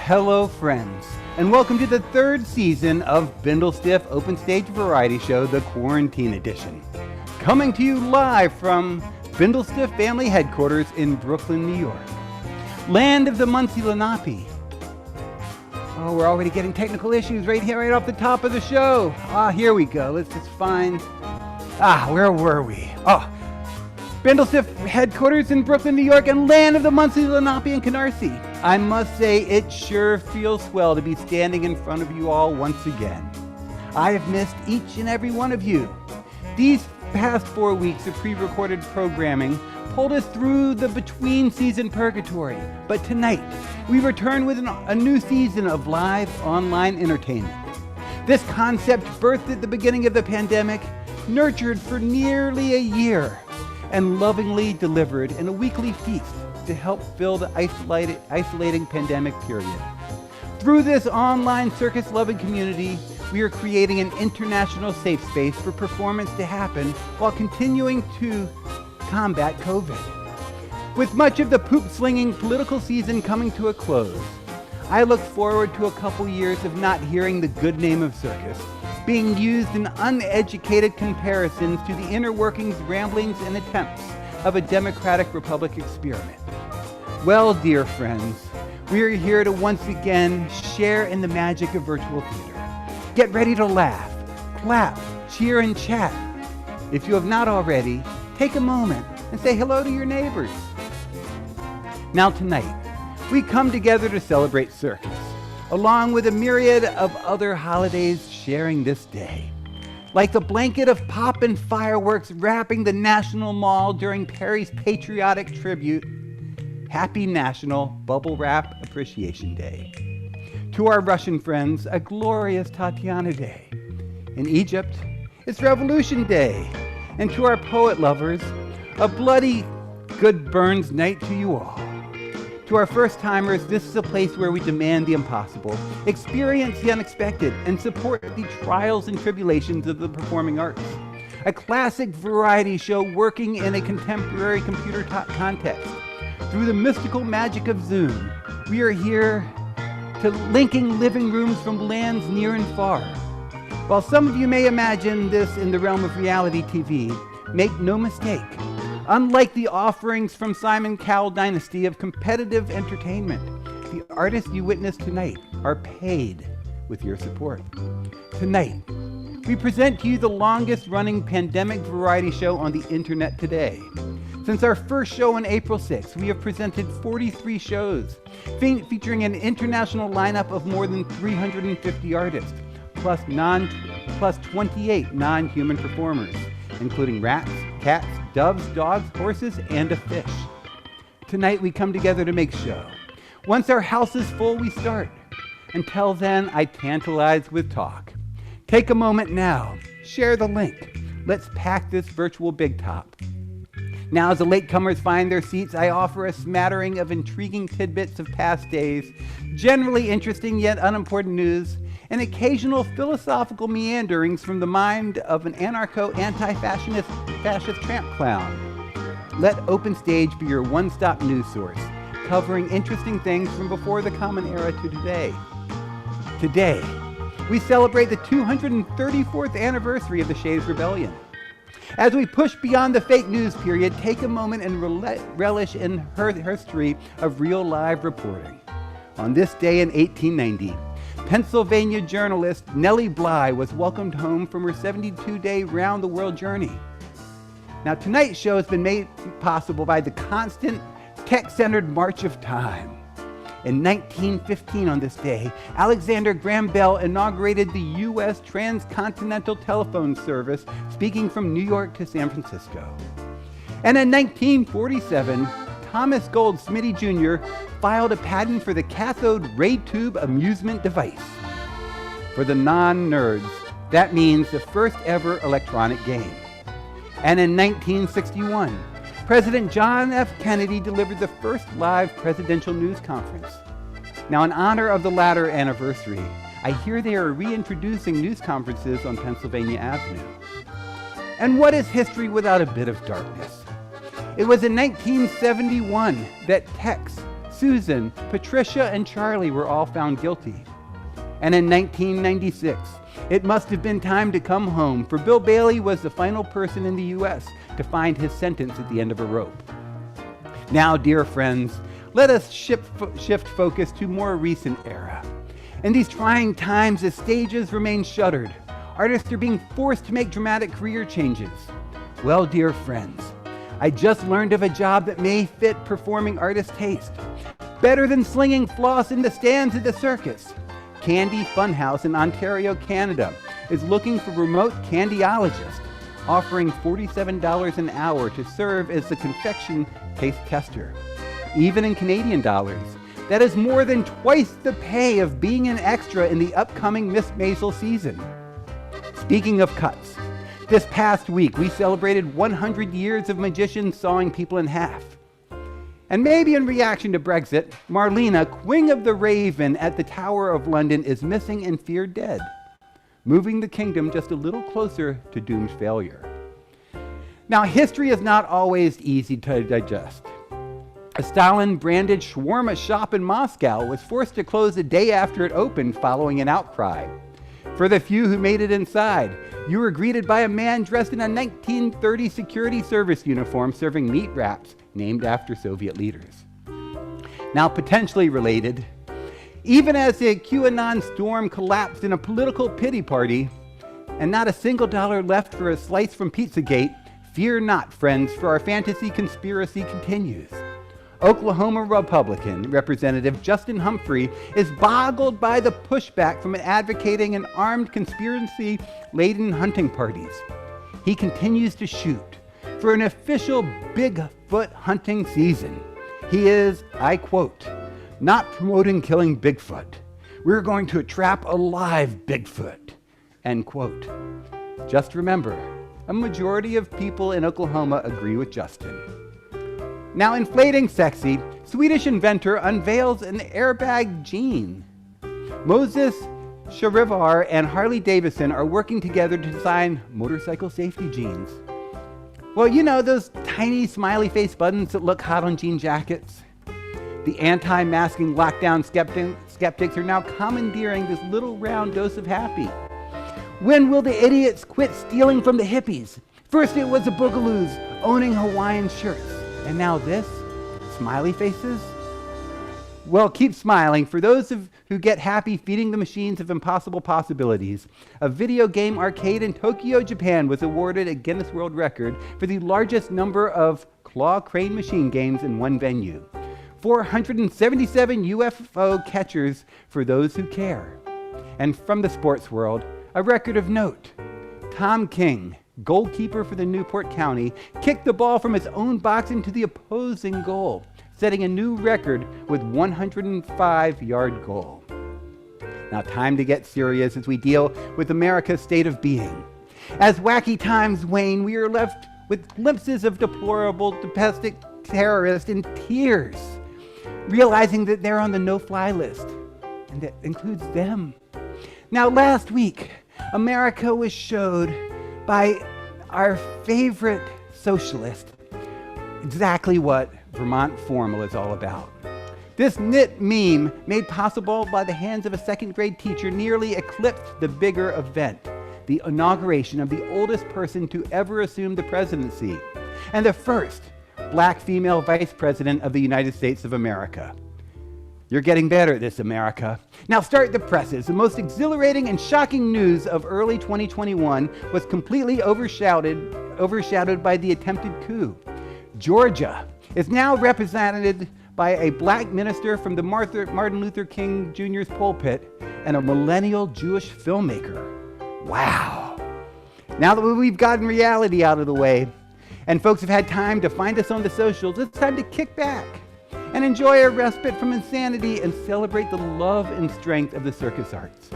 Hello, friends, and welcome to the third season of Bindlestiff Open Stage Variety Show, the Quarantine Edition. Coming to you live from Bindlestiff Family Headquarters in Brooklyn, New York. Land of the Muncie Lenape. Oh, we're already getting technical issues right here, right off the top of the show. Here we go. Let's just find... where were we? Bindlestiff Headquarters in Brooklyn, New York, and land of the Muncie Lenape and Canarsie. I must say, it sure feels swell to be standing in front of you all once again. I have missed each and every one of you. These past 4 weeks of pre-recorded programming pulled us through the between-season purgatory, but tonight we return with a new season of live online entertainment. This concept, birthed at the beginning of the pandemic, nurtured for nearly a year, and lovingly delivered in a weekly feast to help fill the isolating pandemic period. Through this online circus-loving community, we are creating an international safe space for performance to happen while continuing to combat COVID. With much of the poop-slinging political season coming to a close, I look forward to a couple years of not hearing the good name of circus being used in uneducated comparisons to the inner workings, ramblings, and attempts of a democratic republic experiment. Well, dear friends, we are here to once again share in the magic of virtual theater. Get ready to laugh, clap, cheer, and chat. If you have not already, take a moment and say hello to your neighbors. Now tonight, we come together to celebrate Cirkus, along with a myriad of other holidays sharing this day. Like the blanket of pop and fireworks wrapping the National Mall during Perry's patriotic tribute, Happy National Bubble Wrap Appreciation Day. To our Russian friends, a glorious Tatiana Day. In Egypt, it's Revolution Day. And to our poet lovers, a bloody good Burns night to you all. To our first-timers, this is a place where we demand the impossible, experience the unexpected, and support the trials and tribulations of the performing arts. A classic variety show working in a contemporary computer context. Through the mystical magic of Zoom, we are here to linking living rooms from lands near and far. While some of you may imagine this in the realm of reality TV, make no mistake. Unlike the offerings from Simon Cowell dynasty of competitive entertainment, the artists you witness tonight are paid with your support. Tonight, we present to you the longest-running pandemic variety show on the internet today. Since our first show on April 6th, we have presented 43 shows, featuring an international lineup of more than 350 artists, plus 28 non-human performers, including rats, cats, doves, dogs, horses, and a fish. Tonight we come together to make show. Once our house is full, we start. Until then, I tantalize with talk. Take a moment now. Share the link. Let's pack this virtual big top. Now, as the latecomers find their seats, I offer a smattering of intriguing tidbits of past days, generally interesting yet unimportant news, and occasional philosophical meanderings from the mind of an anarcho-anti-fascist tramp clown. Let Open Stage be your one-stop news source, covering interesting things from before the Common Era to today. Today, we celebrate the 234th anniversary of the Shays' Rebellion. As we push beyond the fake news period, take a moment and relish in her history of real live reporting. On this day in 1890, Pennsylvania journalist Nellie Bly was welcomed home from her 72-day round-the-world journey. Now, tonight's show has been made possible by the constant, tech-centered march of time. In 1915, on this day, Alexander Graham Bell inaugurated the U.S. transcontinental telephone service, speaking from New York to San Francisco. And in 1947, Thomas Gold Smitty Jr. filed a patent for the cathode ray tube amusement device. For the non-nerds, that means the first ever electronic game. And in 1961, President John F. Kennedy delivered the first live presidential news conference. Now, in honor of the latter anniversary, I hear they are reintroducing news conferences on Pennsylvania Avenue. And what is history without a bit of darkness? It was in 1971 that Tex Susan, Patricia, and Charlie were all found guilty. And in 1996, it must have been time to come home, for Bill Bailey was the final person in the U.S. to find his sentence at the end of a rope. Now, dear friends, let us shift focus to more recent era. In these trying times, as stages remain shuttered, artists are being forced to make dramatic career changes. Well, dear friends, I just learned of a job that may fit performing artist taste. Better than slinging floss in the stands at the circus. Candy Funhouse in Ontario, Canada is looking for remote candyologists, offering $47 an hour to serve as the confection taste tester. Even in Canadian dollars, that is more than twice the pay of being an extra in the upcoming Miss Maisel season. Speaking of cuts, this past week we celebrated 100 years of magicians sawing people in half. And maybe in reaction to Brexit, Marlena, Queen of the Raven at the Tower of London, is missing and feared dead, moving the kingdom just a little closer to doomed failure. Now, history is not always easy to digest. A Stalin-branded shawarma shop in Moscow was forced to close the day after it opened following an outcry. For the few who made it inside, you were greeted by a man dressed in a 1930 security service uniform serving meat wraps named after Soviet leaders. Now, potentially related, even as the QAnon storm collapsed in a political pity party and not a single dollar left for a slice from Pizzagate, fear not, friends, for our fantasy conspiracy continues. Oklahoma Republican Representative Justin Humphrey is boggled by the pushback from advocating an armed conspiracy-laden hunting parties. He continues to shoot for an official Bigfoot hunting season. He is, I quote, not promoting killing Bigfoot. We're going to trap a live Bigfoot, end quote. Just remember, a majority of people in Oklahoma agree with Justin. Now, inflating sexy, Swedish inventor unveils an airbag jean. Moses Sharivar and Harley Davidson are working together to design motorcycle safety jeans. Well, you know those tiny smiley face buttons that look hot on jean jackets? The anti-masking lockdown skeptics are now commandeering this little round dose of happy. When will the idiots quit stealing from the hippies? First it was the boogaloos owning Hawaiian shirts, and now this? Smiley faces? Well, keep smiling. For those who get happy feeding the machines of impossible possibilities, a video game arcade in Tokyo, Japan was awarded a Guinness World Record for the largest number of claw crane machine games in one venue. 477 UFO catchers for those who care. And from the sports world, a record of note. Tom King, goalkeeper for the Newport County, kicked the ball from his own box into the opposing goal, setting a new record with 105-yard goal. Now, time to get serious as we deal with America's state of being. As wacky times wane, we are left with glimpses of deplorable domestic terrorists in tears, realizing that they're on the no-fly list, and that includes them. Now, last week, America was showed by our favorite socialist exactly what Vermont Formal is all about. This knit meme, made possible by the hands of a second-grade teacher, nearly eclipsed the bigger event, the inauguration of the oldest person to ever assume the presidency, and the first black female vice president of the United States of America. You're getting better at this, America. Now start the presses. The most exhilarating and shocking news of early 2021 was completely overshadowed by the attempted coup. Georgia is now represented by a black minister from the Martin Luther King Jr.'s pulpit and a millennial Jewish filmmaker. Wow. Now that we've gotten reality out of the way and folks have had time to find us on the socials, it's time to kick back and enjoy a respite from insanity and celebrate the love and strength of the circus arts.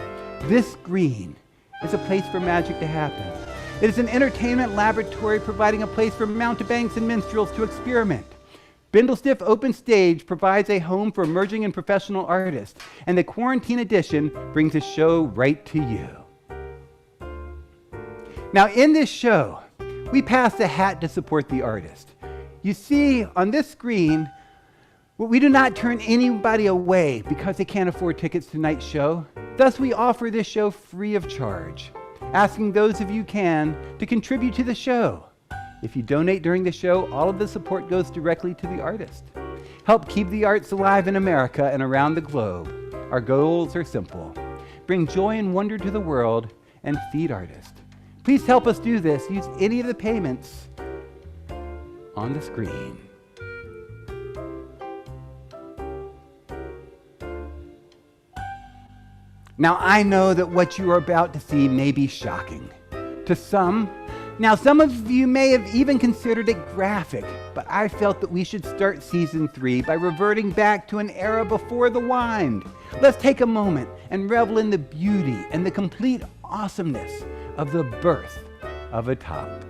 This green is a place for magic to happen. It is an entertainment laboratory providing a place for mountebanks and minstrels to experiment. Bindlestiff Open Stage provides a home for emerging and professional artists, and the Quarantine Edition brings a show right to you. Now, in this show, we pass a hat to support the artist. You see on this screen We do not turn anybody away because they can't afford tickets to tonight's show. Thus, we offer this show free of charge, asking those of you can to contribute to the show. If you donate during the show, all of the support goes directly to the artist. Help keep the arts alive in America and around the globe. Our goals are simple. Bring joy and wonder to the world and feed artists. Please help us do this. Use any of the payments on the screen. Now, I know that what you are about to see may be shocking to some. Now, some of you may have even considered it graphic, but I felt that we should start season 3 by reverting back to an era before the wind. Let's take a moment and revel in the beauty and the complete awesomeness of the birth of a top.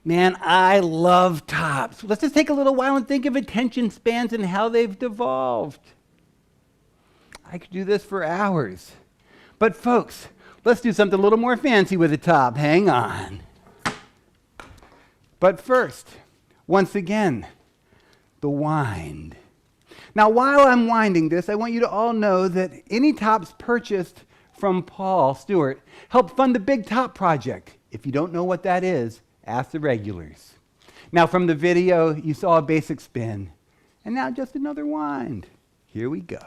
Man, I love tops. Let's just take a little while and think of attention spans and how they've devolved. I could do this for hours. But folks, let's do something a little more fancy with a top. Hang on. But first, once again, the wind. Now, while I'm winding this, I want you to all know that any tops purchased from Paul Stewart help fund the Big Top Project. If you don't know what that is, Ask the regulars. Now from the video, you saw a basic spin. And now just another wind. Here we go.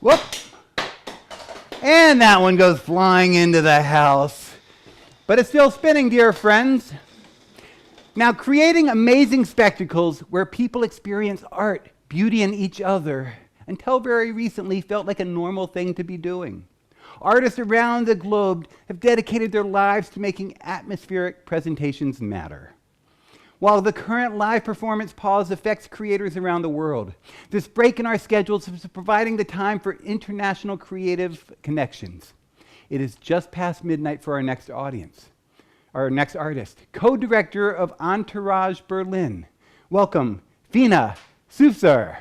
Whoop! And that one goes flying into the house. But it's still spinning, dear friends. Now, creating amazing spectacles where people experience art, beauty in each other, until very recently felt like a normal thing to be doing. Artists around the globe have dedicated their lives to making atmospheric presentations matter. While the current live performance pause affects creators around the world, this break in our schedules is providing the time for international creative connections. It is just past midnight for our next audience, our next artist, co-director of Entourage Berlin. Welcome, Fina Sufser.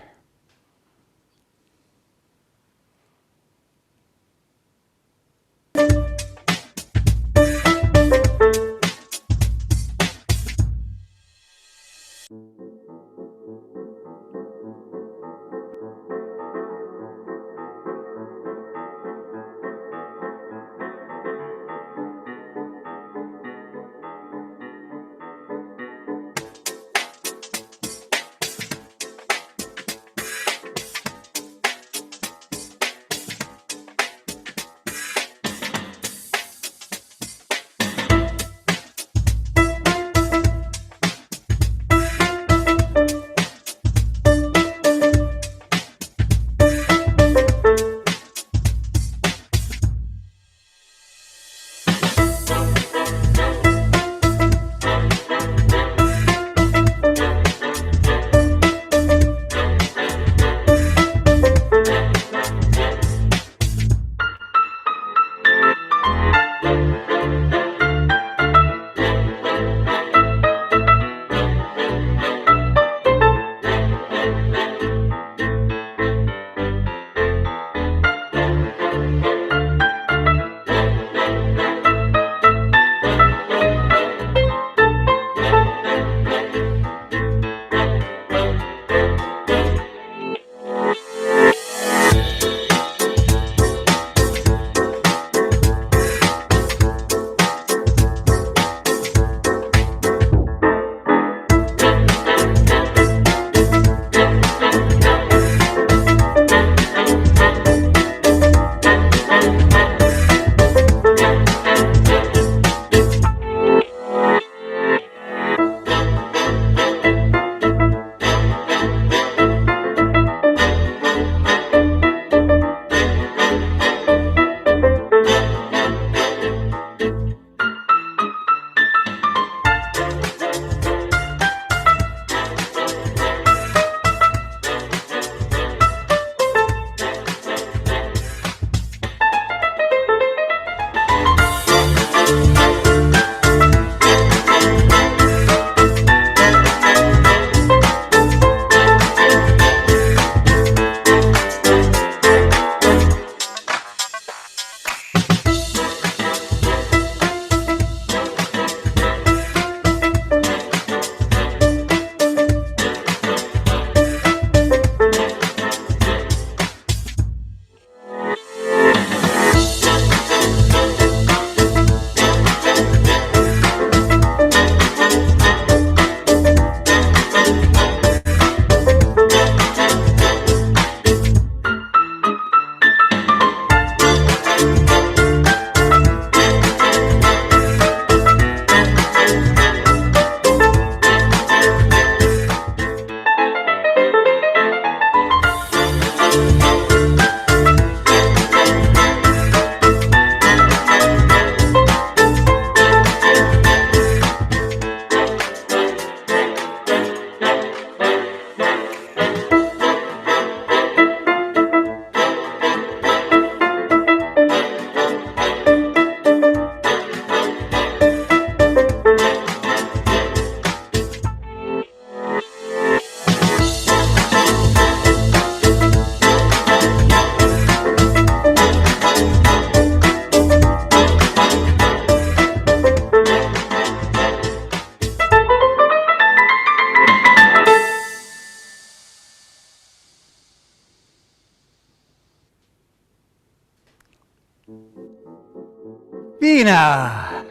Vina!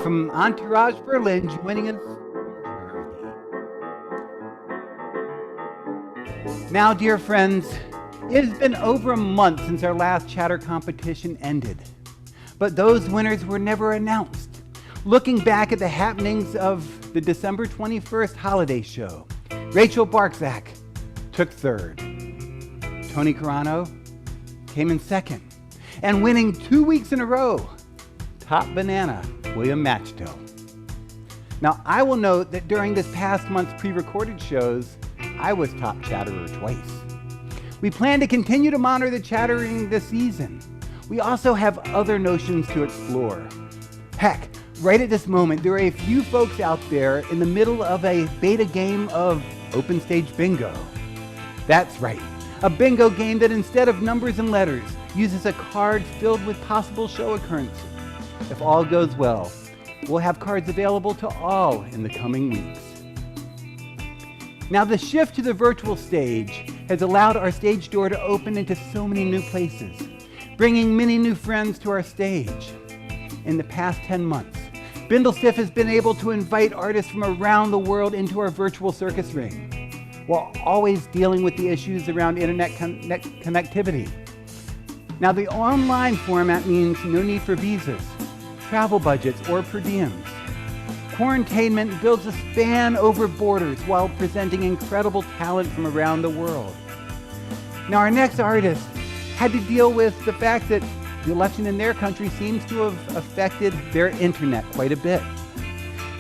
From Entourage Berlin, joining us. Now, dear friends, it has been over a month since our last chatter competition ended. But those winners were never announced. Looking back at the happenings of the December 21st holiday show, Rachel Barczak took third. Tony Carano came in second. And winning 2 weeks in a row, Top Banana, William Matchtill. Now, I will note that during this past month's pre-recorded shows, I was top chatterer twice. We plan to continue to monitor the chattering this season. We also have other notions to explore. Heck, right at this moment, there are a few folks out there in the middle of a beta game of Open Stage Bingo. That's right, a bingo game that instead of numbers and letters, uses a card filled with possible show occurrences. If all goes well, we'll have cards available to all in the coming weeks. Now, the shift to the virtual stage has allowed our stage door to open into so many new places, bringing many new friends to our stage. In the past 10 months, Bindlestiff has been able to invite artists from around the world into our virtual circus ring, while always dealing with the issues around internet connectivity. Now, the online format means no need for visas, travel budgets, or per diems. Quarantainment builds a span over borders while presenting incredible talent from around the world. Now, our next artist had to deal with the fact that the election in their country seems to have affected their internet quite a bit.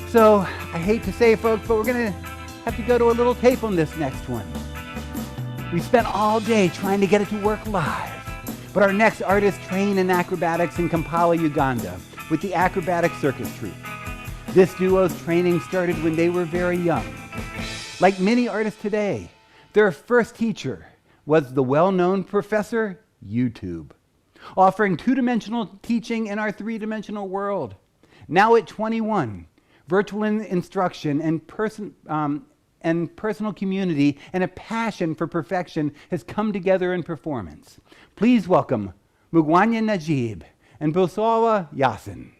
So, I hate to say, folks, but we're going to have to go to a little tape on this next one. We spent all day trying to get it to work live, but our next artist trained in acrobatics in Kampala, Uganda, with the Acrobatic Circus Troupe. This duo's training started when they were very young. Like many artists today, their first teacher was the well-known Professor YouTube, offering two-dimensional teaching in our three-dimensional world. Now at 21, virtual instruction and personal community and a passion for perfection has come together in performance. Please welcome Mugwanya Najib and Bulsawa Yasin.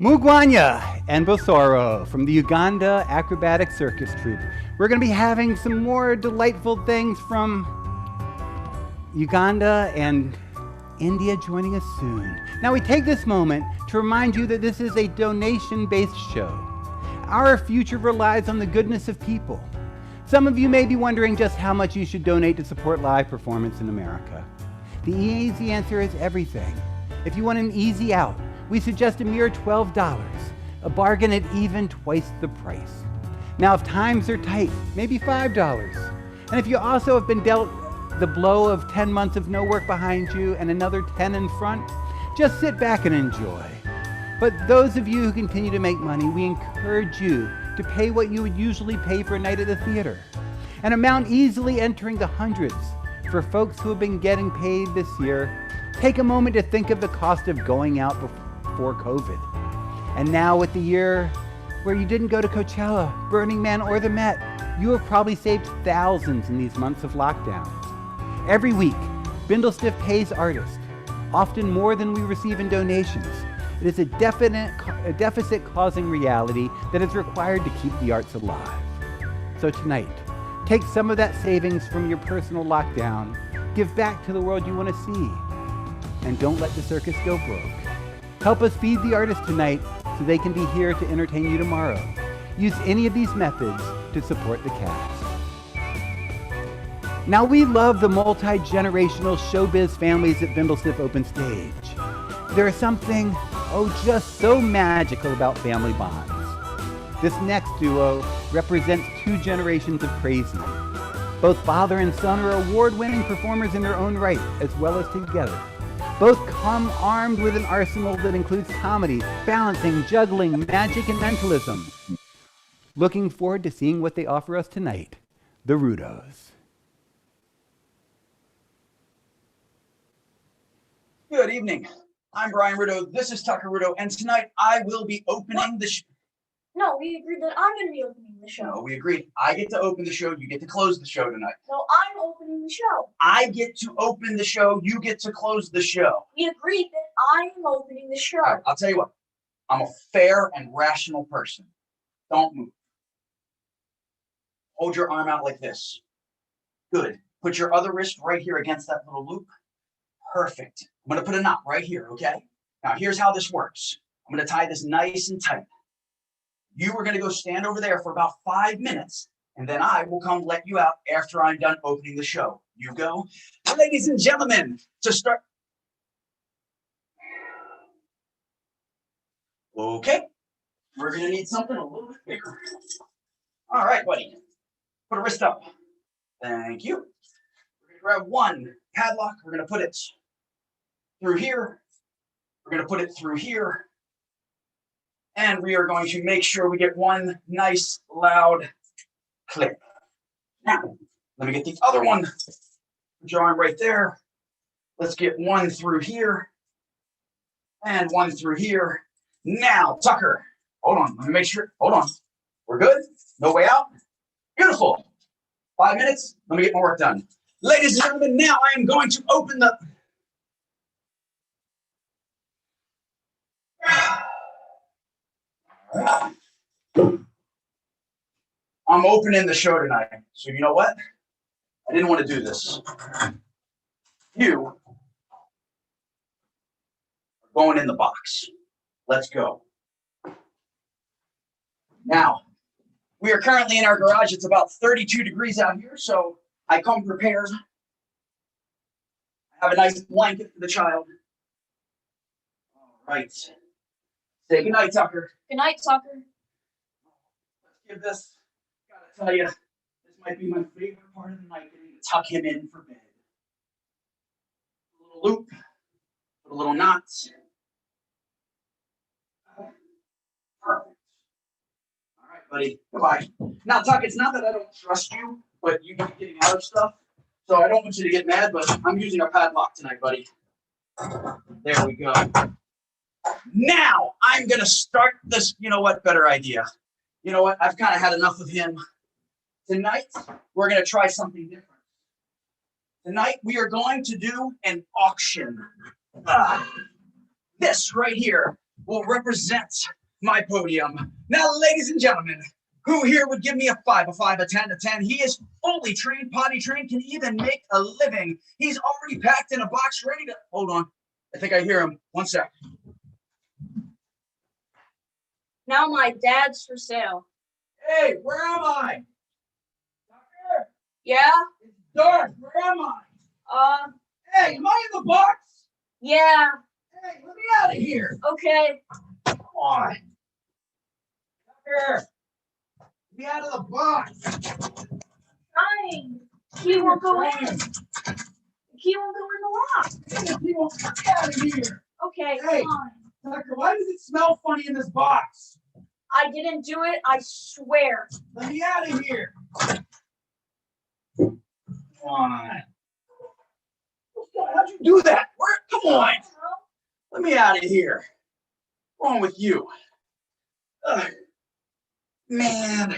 Mugwanya and Bosoro from the Uganda Acrobatic Circus Troupe. We're going to be having some more delightful things from Uganda and India joining us soon. Now we take this moment to remind you that this is a donation-based show. Our future relies on the goodness of people. Some of you may be wondering just how much you should donate to support live performance in America. The easy answer is everything. If you want an easy out, we suggest a mere $12, a bargain at even twice the price. Now, if times are tight, maybe $5. And if you also have been dealt the blow of 10 months of no work behind you and another 10 in front, just sit back and enjoy. But those of you who continue to make money, we encourage you to pay what you would usually pay for a night at the theater, an amount easily entering the hundreds. For folks who have been getting paid this year, take a moment to think of the cost of going out before COVID. And now with the year where you didn't go to Coachella, Burning Man, or the Met, you have probably saved thousands in these months of lockdown. Every week, Bindlestiff pays artists, often more than we receive in donations. It is a deficit-causing reality that is required to keep the arts alive. So tonight, take some of that savings from your personal lockdown, give back to the world you want to see, and don't let the circus go broke. Help us feed the artists tonight so they can be here to entertain you tomorrow. Use any of these methods to support the cast. Now, we love the multi-generational showbiz families at Bindlestiff Open Stage. There is something, just so magical about family bonds. This next duo represents 2 generations of crazy. Both father and son are award-winning performers in their own right, as well as together. Both come armed with an arsenal that includes comedy, balancing, juggling, magic, and mentalism. Looking forward to seeing what they offer us tonight, the Rudos. Good evening. I'm Brian Rudo. This is Tucker Rudo, and tonight I will be opening the show. No, we agreed that I'm going to be opening the show. No, we agreed. I get to open the show. You get to close the show tonight. No, I'm opening the show. I get to open the show. You get to close the show. We agreed that I am opening the show. All right, I'll tell you what. I'm a fair and rational person. Don't move. Hold your arm out like this. Good. Put your other wrist right here against that little loop. Perfect. I'm going to put a knot right here, okay? Now, here's how this works. I'm going to tie this nice and tight. You are going to go stand over there for about 5 minutes, and then I will come let you out after I'm done opening the show. You go. Ladies and gentlemen, to start. Okay. We're going to need something a little bit bigger. All right, buddy. Put a wrist up. Thank you. We're going to grab one padlock. We're going to put it through here. We're going to put it through here. And we are going to make sure we get one nice loud click. Now, let me get the other one. Put your arm right there. Let's get one through here. And one through here. Now, Tucker, hold on. Let me make sure. Hold on. We're good? No way out? Beautiful. 5 minutes. Let me get my work done. Ladies and gentlemen, now I am going to open the... I'm opening the show tonight. So you know what? I didn't want to do this. You are going in the box. Let's go. Now, we are currently in our garage. It's about 32 degrees out here, so I come prepared. I have a nice blanket for the child. All right. Say goodnight, Tucker. Good night, Tucker. Let's give this, gotta tell you, this might be my favorite part of the night, getting to tuck him in for bed. A little loop, put a little knot. Perfect. All right, buddy, goodbye. Now, Tuck, it's not that I don't trust you, but you keep getting out of stuff, so I don't want you to get mad, but I'm using a padlock tonight, buddy. There we go. Now I'm going to start this. You know what? Better idea. You know what? I've kind of had enough of him. Tonight, we're going to try something different. Tonight, we are going to do an auction. This right here. will represent my podium. Now, ladies and gentlemen, who here would give me a 5, a 10, a 10? He is fully trained, potty trained, can even make a living. He's already packed in a box, ready to, hold on. I think I hear him. One sec. Now my dad's for sale. Hey, where am I? Tucker? Yeah? It's dark. Where am I? Hey, am I in the box? Yeah. Hey, let me out of here. Okay. Come on. Tucker, get me out of the box. Fine. He won't go in. He won't go in the lock. He won't get out of here. Okay, Hey. fine. Tucker, why does it smell funny in this box? I didn't do it, I swear. Let me out of here. Come on. How'd you do that? Where? Come on. Let me out of here. What's wrong with you? Man.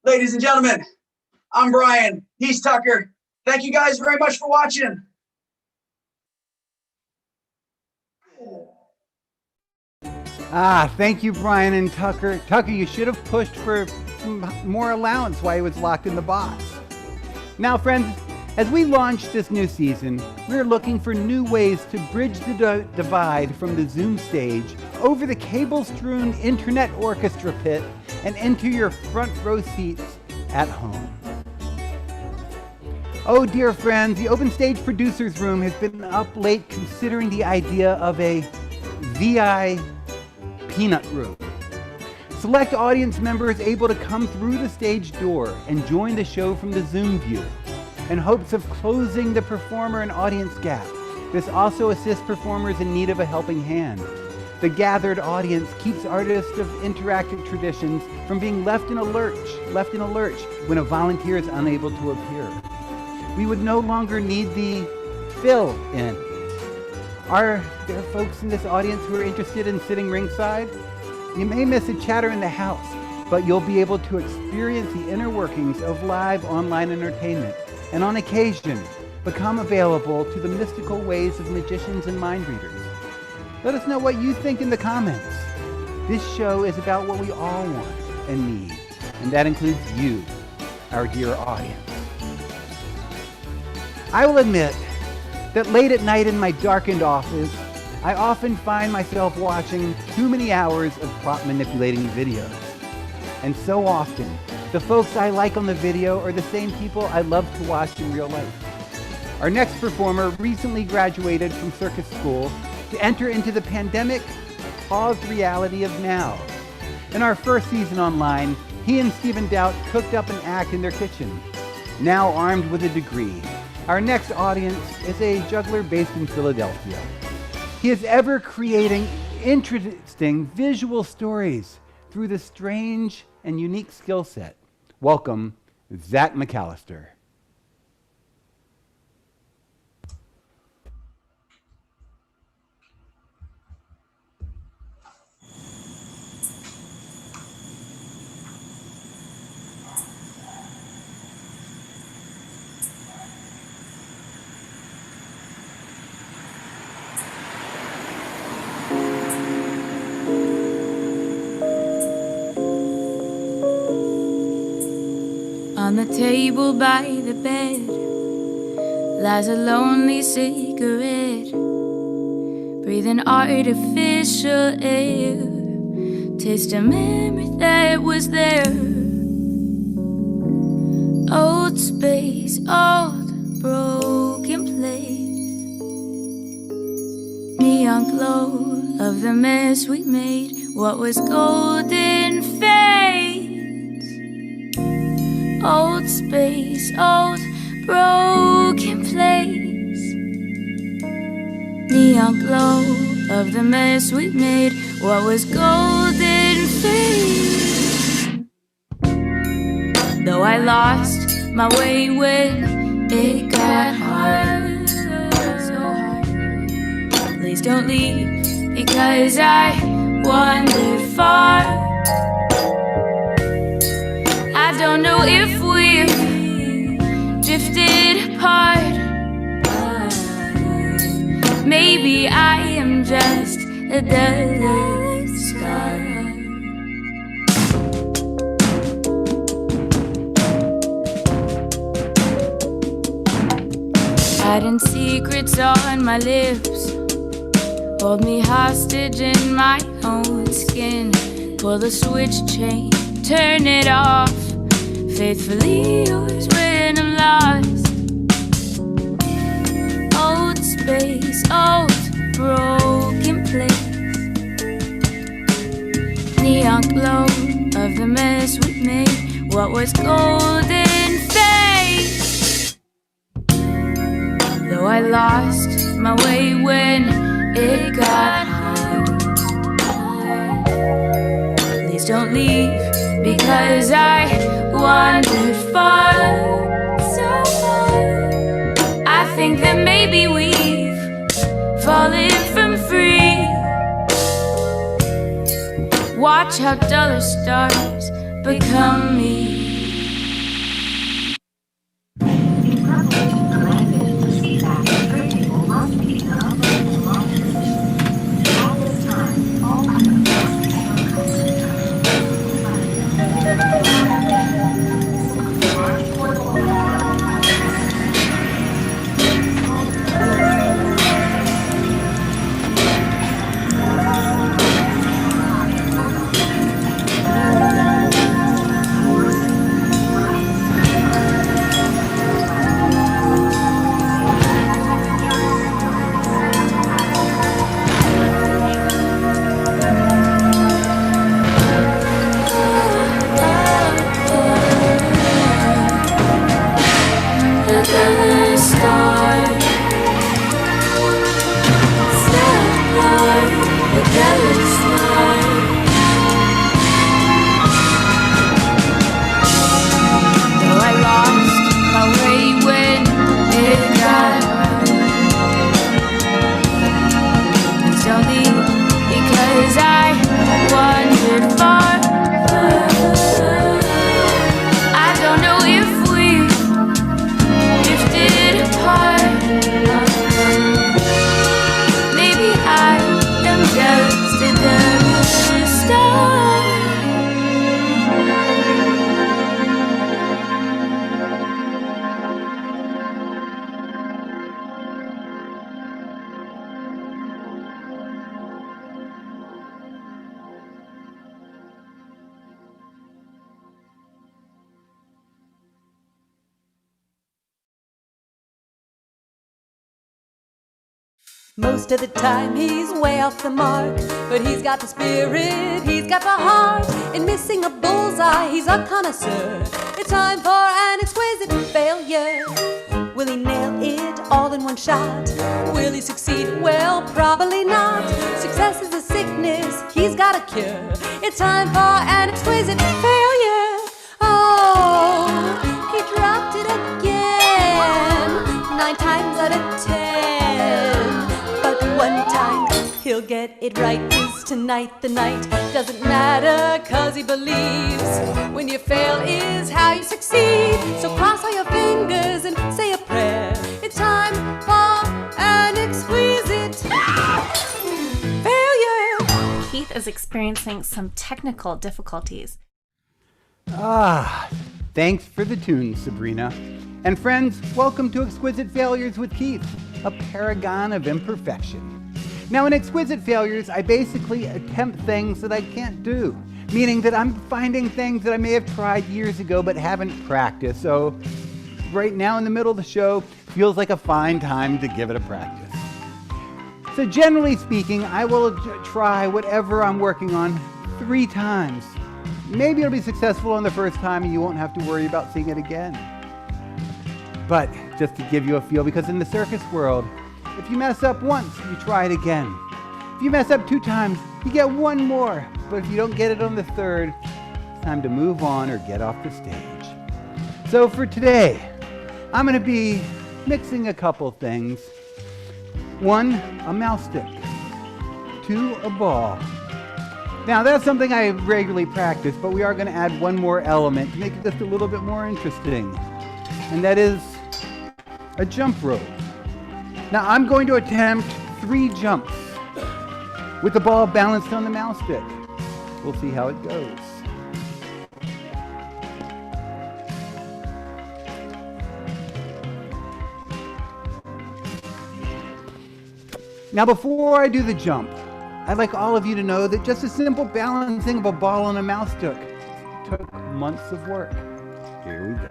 Ladies and gentlemen, I'm Brian. He's Tucker. Thank you guys very much for watching. Thank you, Brian and Tucker. Tucker, you should have pushed for some more allowance while he was locked in the box. Now, friends, as we launch this new season, we're looking for new ways to bridge the divide from the Zoom stage over the cable-strewn internet orchestra pit and into your front row seats at home. Oh, dear friends, the Open Stage Producers Room has been up late considering the idea of a VI peanut room. Select audience members able to come through the stage door and join the show from the Zoom view in hopes of closing the performer and audience gap. This also assists performers in need of a helping hand. The gathered audience keeps artists of interactive traditions from being left in a lurch when a volunteer is unable to appear. We would no longer need the fill-in. Are there folks in this audience who are interested in sitting ringside? You may miss a chatter in the house, but you'll be able to experience the inner workings of live online entertainment, and on occasion, become available to the mystical ways of magicians and mind readers. Let us know what you think in the comments. This show is about what we all want and need, and that includes you, our dear audience. I will admit that late at night in my darkened office, I often find myself watching too many hours of prop manipulating videos. And so often, the folks I like on the video are the same people I love to watch in real life. Our next performer recently graduated from Cirkus school to enter into the pandemic paused reality of now. In our first season online, he and Stephen Doubt cooked up an act in their kitchen. Now armed with a degree, our next audience is a juggler based in Philadelphia. He is ever creating interesting visual stories through the strange and unique skill set. Welcome, Zach McAllister. On the table by the bed lies a lonely cigarette, breathing artificial air, taste a memory that was there. Old space, old broken place, neon glow of the mess we made. What was golden fades. Old space, old broken place, neon glow of the mess we made. What was golden fades. Though I lost my way when it got hard, so hard. Please don't leave, because I wandered far. I don't know if we've drifted apart. Maybe I just a dead star. Hiding secrets on my lips, hold me hostage in my own skin. Pull the switch chain, turn it off. Faithfully yours when I'm lost. Old space, old broken place. Neon glow of the mess we made. What was golden fade? Though I lost my way when it got high. Please don't leave, because I wandered far, so far. I think that maybe we've fallen from free. Watch how duller stars become me. Most of the time he's way off the mark, but he's got the spirit, he's got the heart. In missing a bullseye, he's a connoisseur. It's time for an exquisite failure. Will he nail it all in one shot? Will he succeed? Well, probably not. Success is a sickness, he's got a cure. It's time for an exquisite failure. Oh, he dropped it again, 9 times out of 10. But one time he'll get it right. Is tonight the night? Doesn't matter, 'cause he believes when you fail is how you succeed. So cross all your fingers and say a prayer. It's time for an exquisite failure. Keith is experiencing some technical difficulties. Thanks for the tune, Sabrina. And friends, welcome to Exquisite Failures with Keith, a paragon of imperfection. Now in Exquisite Failures, I basically attempt things that I can't do, meaning that I'm finding things that I may have tried years ago but haven't practiced. So right now in the middle of the show feels like a fine time to give it a practice. So generally speaking, I will try whatever I'm working on 3 times. Maybe it'll be successful on the first time and you won't have to worry about seeing it again. But just to give you a feel, because in the circus world, if you mess up once, you try it again. If you mess up 2 times, you get 1 more. But if you don't get it on the 3rd, it's time to move on or get off the stage. So for today, I'm going to be mixing a couple things. 1, a mouse stick. 2, a ball. Now that's something I regularly practice, but we are going to add 1 more element to make it just a little bit more interesting. And that is a jump rope. Now I'm going to attempt 3 jumps. with the ball balanced on the mouse stick. We'll see how it goes. Now, before I do the jump, I'd like all of you to know that just a simple balancing of a ball on a mouse stick took months of work. Here we go.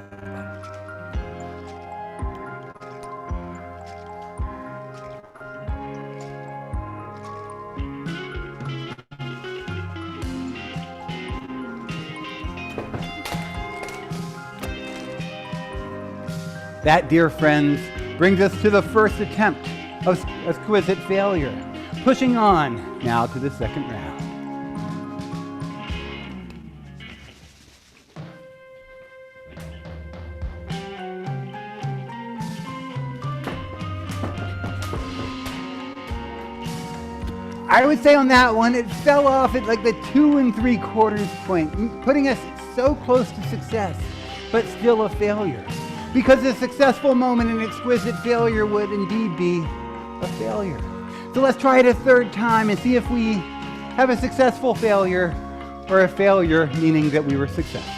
That, dear friends, brings us to the first attempt of exquisite failure. Pushing on now to the second round. I would say on that one, it fell off at like the 2 3/4 point, putting us so close to success, but still a failure. Because a successful moment in exquisite failure would indeed be a failure. So let's try it a third time and see if we have a successful failure or a failure meaning that we were successful.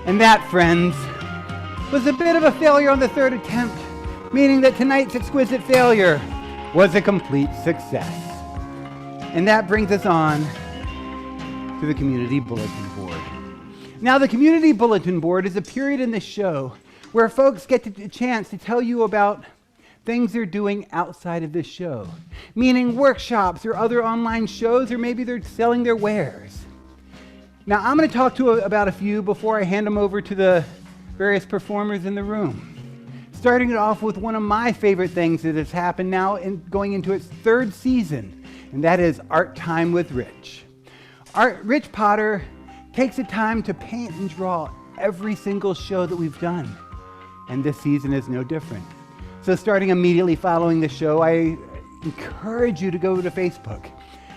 And that, friends, was a bit of a failure on the third attempt, meaning that tonight's exquisite failure was a complete success. And that brings us on to the Community Bulletin Board. Now, the Community Bulletin Board is a period in the show where folks get a chance to tell you about things they're doing outside of this show, meaning workshops or other online shows, or maybe they're selling their wares. Now, I'm going to talk about a few before I hand them over to the various performers in the room. Starting it off with one of my favorite things that has happened now and going into its third season, and that is Art Time with Rich. Rich Potter takes the time to paint and draw every single show that we've done, and this season is no different. So starting immediately following the show, I encourage you to go to Facebook,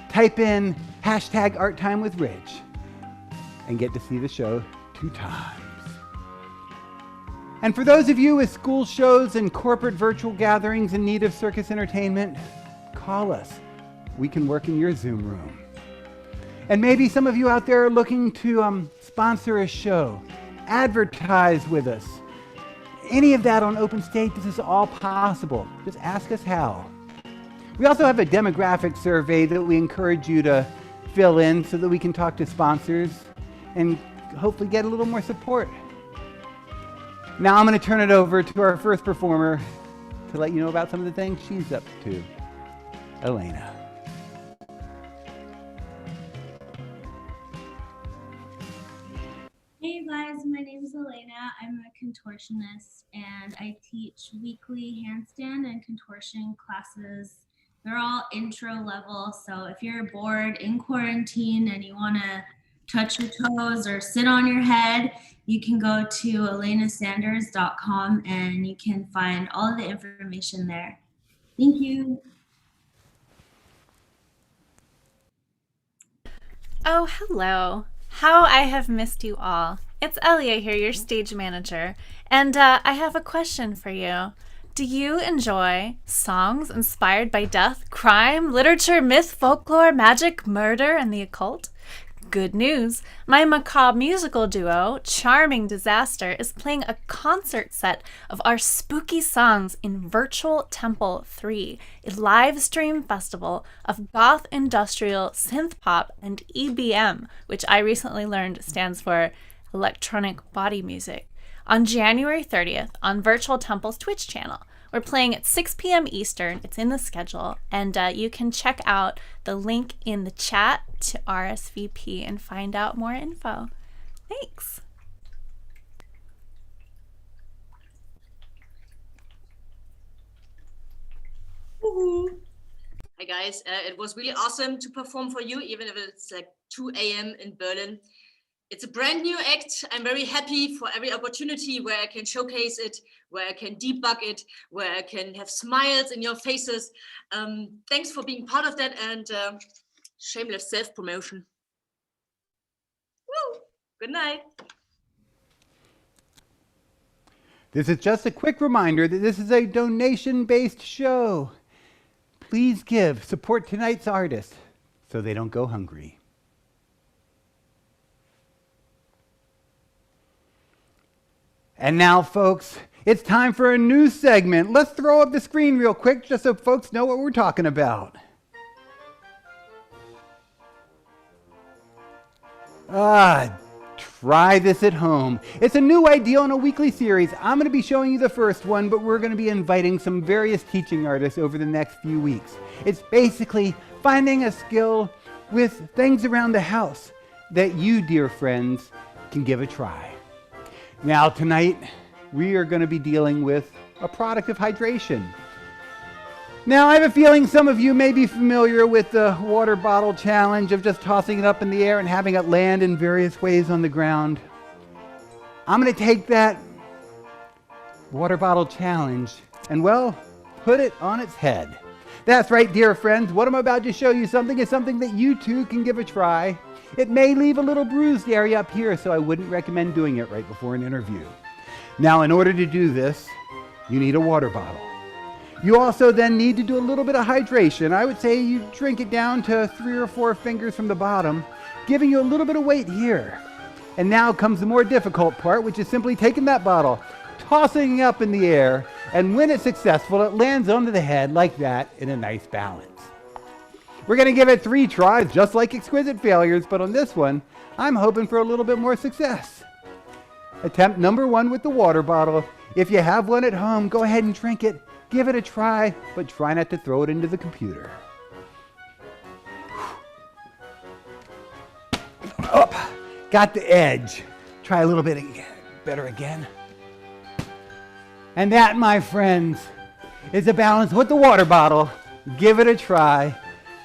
type in hashtag Art Time with Rich, and get to see the show 2 times. And for those of you with school shows and corporate virtual gatherings in need of circus entertainment, call us. We can work in your Zoom room. And maybe some of you out there are looking to sponsor a show, advertise with us. Any of that on Open Stage, this is all possible. Just ask us how. We also have a demographic survey that we encourage you to fill in so that we can talk to sponsors and hopefully get a little more support. Now I'm going to turn it over to our first performer to let you know about some of the things she's up to. Elena. Hey you guys, my name is Elena. I'm a contortionist and I teach weekly handstand and contortion classes. They're all intro level, so if you're bored in quarantine and you want to touch your toes or sit on your head, you can go to elenasanders.com and you can find all of the information there. Thank you. Oh, hello. How I have missed you all. It's Elia here, your stage manager, and I have a question for you. Do you enjoy songs inspired by death, crime, literature, myth, folklore, magic, murder, and the occult? Good news! My macabre musical duo, Charming Disaster, is playing a concert set of our spooky songs in Virtual Temple 3, a live stream festival of goth, industrial, synth pop, and EBM, which I recently learned stands for electronic body music, on January 30th on Virtual Temple's Twitch channel. We're playing at 6 p.m. Eastern. It's in the schedule, and you can check out the link in the chat to RSVP and find out more info. Thanks. Woohoo. Hi guys, it was really awesome to perform for you, even if it's like 2 a.m. in Berlin. It's a brand new act. I'm very happy for every opportunity where I can showcase it, where I can debug it, where I can have smiles in your faces. Thanks for being part of that, and shameless self-promotion. Woo! Good night. This is just a quick reminder that this is a donation-based show. Please give, support tonight's artists so they don't go hungry. And now, folks, it's time for a new segment. Let's throw up the screen real quick just so folks know what we're talking about. Try this at home. It's a new idea on a weekly series. I'm going to be showing you the first one, but we're going to be inviting some various teaching artists over the next few weeks. It's basically finding a skill with things around the house that you, dear friends, can give a try. Now, tonight, we are going to be dealing with a product of hydration. Now, I have a feeling some of you may be familiar with the water bottle challenge of just tossing it up in the air and having it land in various ways on the ground. I'm going to take that water bottle challenge and, well, put it on its head. That's right, dear friends. What I'm about to show you is something that you too can give a try. It may leave a little bruised area up here, so I wouldn't recommend doing it right before an interview. Now, in order to do this, you need a water bottle. You also then need to do a little bit of hydration. I would say you drink it down to 3 or 4 fingers from the bottom, giving you a little bit of weight here. And now comes the more difficult part, which is simply taking that bottle, tossing it up in the air, and when it's successful, it lands onto the head like that in a nice balance. We're going to give it 3 tries, just like Exquisite Failures, but on this one, I'm hoping for a little bit more success. Attempt number 1 with the water bottle. If you have one at home, go ahead and drink it. Give it a try, but try not to throw it into the computer. Up, got the edge. Try a little bit better again. And that, my friends, is a balance with the water bottle. Give it a try.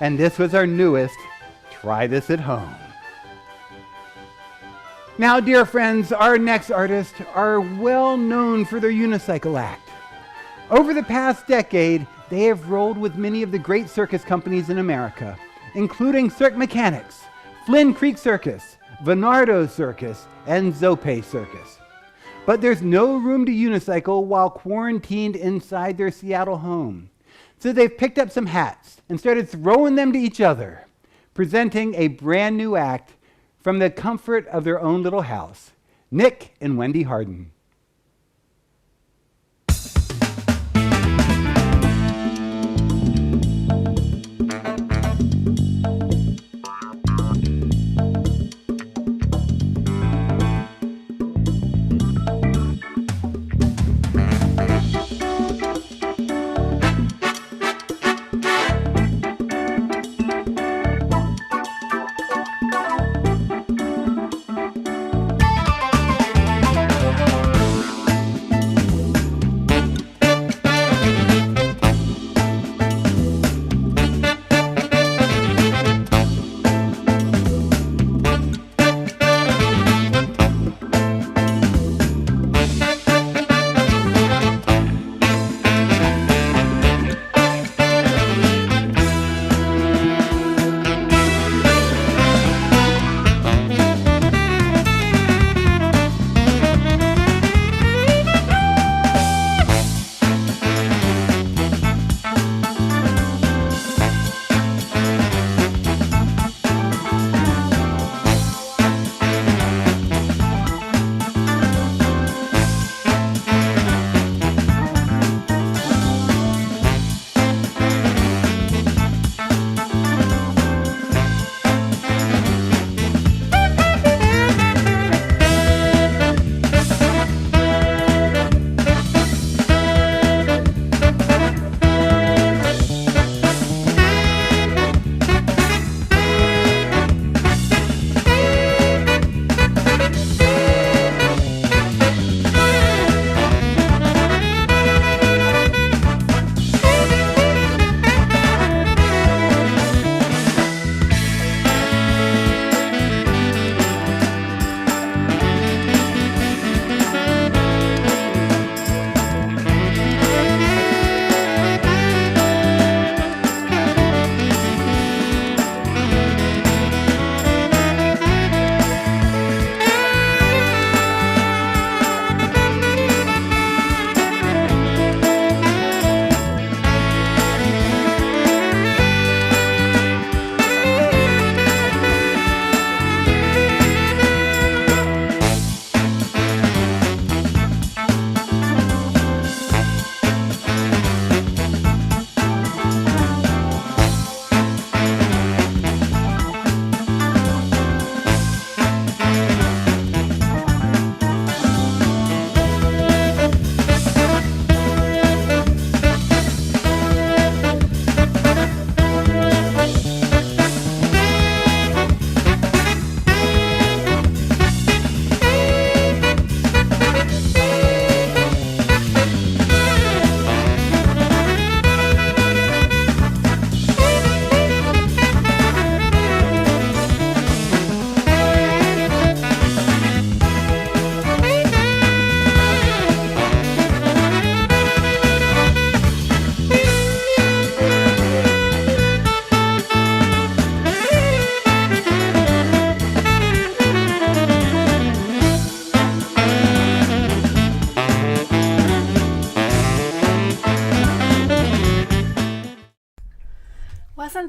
And this was our newest, Try This at Home. Now, dear friends, our next artists are well known for their unicycle act. Over the past decade, they have rolled with many of the great circus companies in America, including Cirque Mechanics, Flynn Creek Circus, Venardo Circus, and Zope Circus. But there's no room to unicycle while quarantined inside their Seattle home. So they've picked up some hats and started throwing them to each other, presenting a brand new act from the comfort of their own little house. Nick and Wendy Harden.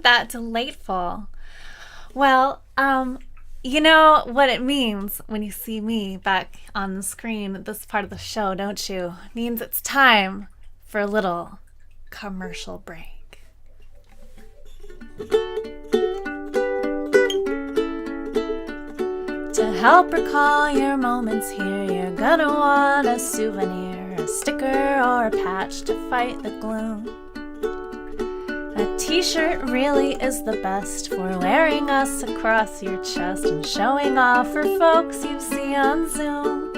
Isn't that delightful? Well, you know what it means when you see me back on the screen at this part of the show, don't you? It means it's time for a little commercial break. To help recall your moments here, you're gonna want a souvenir, a sticker or a patch to fight the gloom. A t-shirt really is the best for wearing us across your chest and showing off for folks you see on Zoom.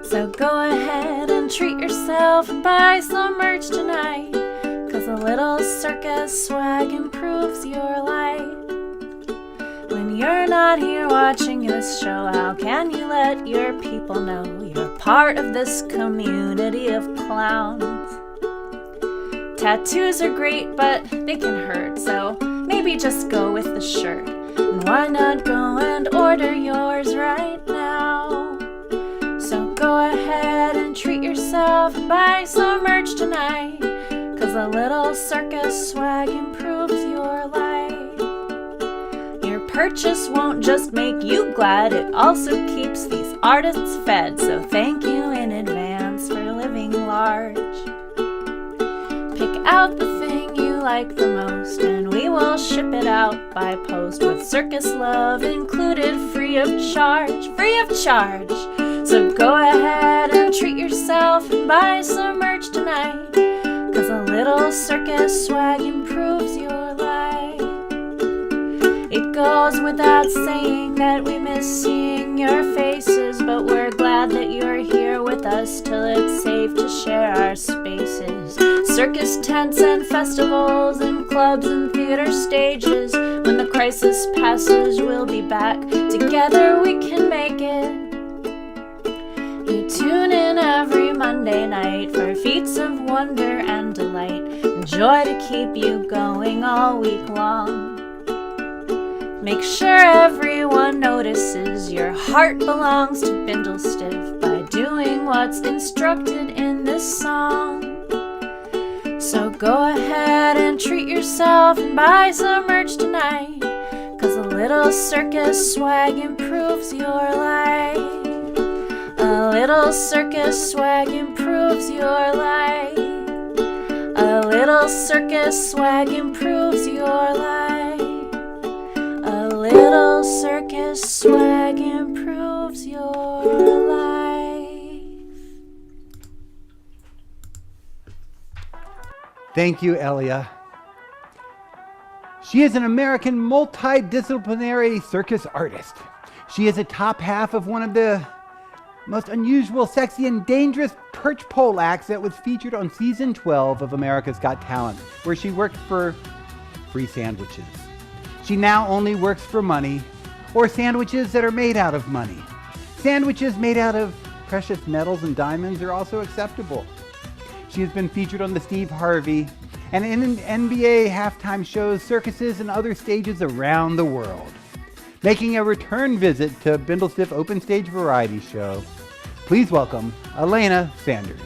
So go ahead and treat yourself and buy some merch tonight, 'cause a little circus swag improves your life. When you're not here watching this show, how can you let your people know you're part of this community of clowns? Tattoos are great, but they can hurt, so maybe just go with the shirt. And why not go and order yours right now? So go ahead and treat yourself and buy some merch tonight, 'cause a little circus swag improves your life. Your purchase won't just make you glad, it also keeps these artists fed, so thank you in advance for living large. Pick out the thing you like the most, and we will ship it out by post with Circus Love included, free of charge, free of charge. So go ahead and treat yourself and buy some merch tonight, 'cause a little circus swag improves your life. It goes without saying that we miss seeing your faces, but we're glad that you're here with us till it's safe to share our spaces. Circus tents and festivals and clubs and theater stages. When the crisis passes, we'll be back. Together we can make it. You tune in every Monday night for feats of wonder and delight, and joy to keep you going all week long. Make sure everyone notices your heart belongs to Bindlestiff by doing what's instructed in this song. So go ahead and treat yourself and buy some merch tonight, 'cause a little circus swag improves your life. A little circus swag improves your life. A little circus swag improves your life. A little circus swag improves your life. Thank you, Elia. She is an American multidisciplinary circus artist. She is a top half of one of the most unusual, sexy, and dangerous perch pole acts that was featured on season 12 of America's Got Talent, where she worked for free sandwiches. She now only works for money, or sandwiches that are made out of money. Sandwiches made out of precious metals and diamonds are also acceptable. She has been featured on the Steve Harvey and in NBA halftime shows, circuses, and other stages around the world. Making a return visit to Bindlestiff Open Stage Variety Show, please welcome Elena Sanders.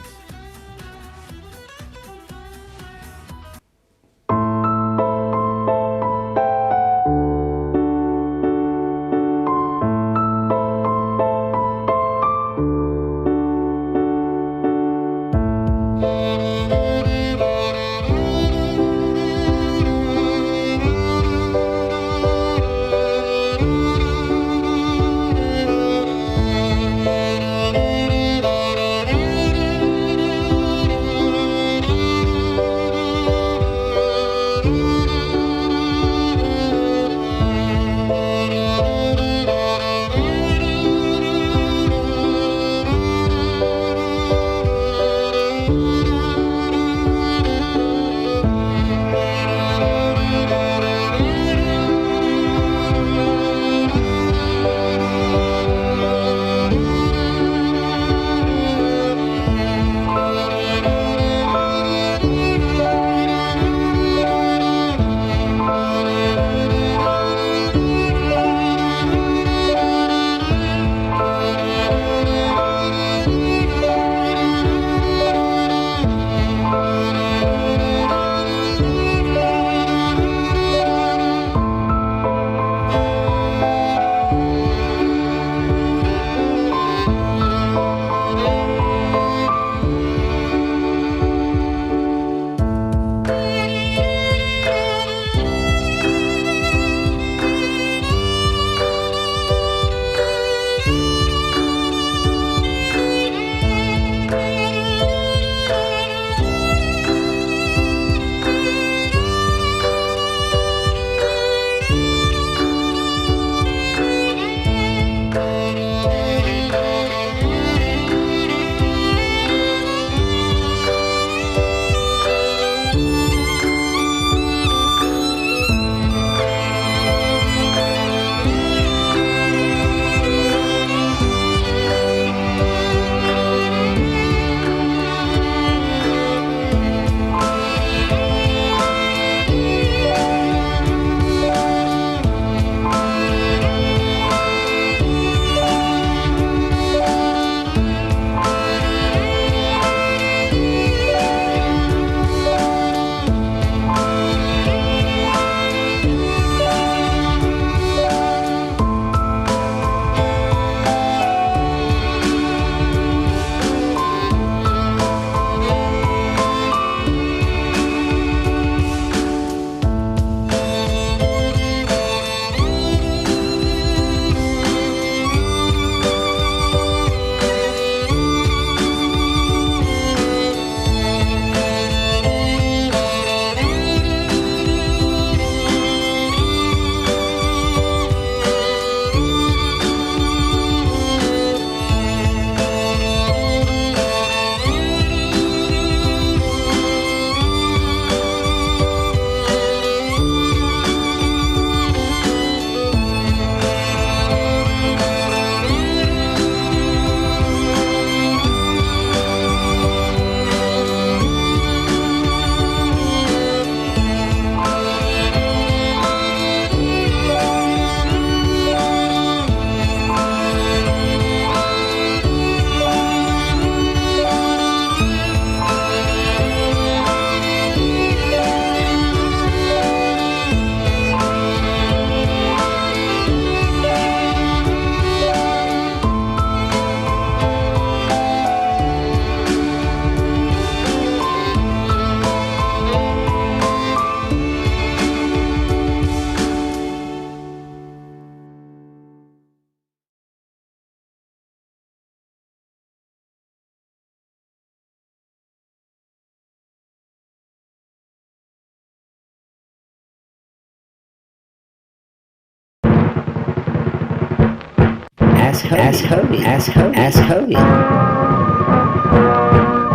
Ask Hobie. Ask Hobie. Ask Hobie.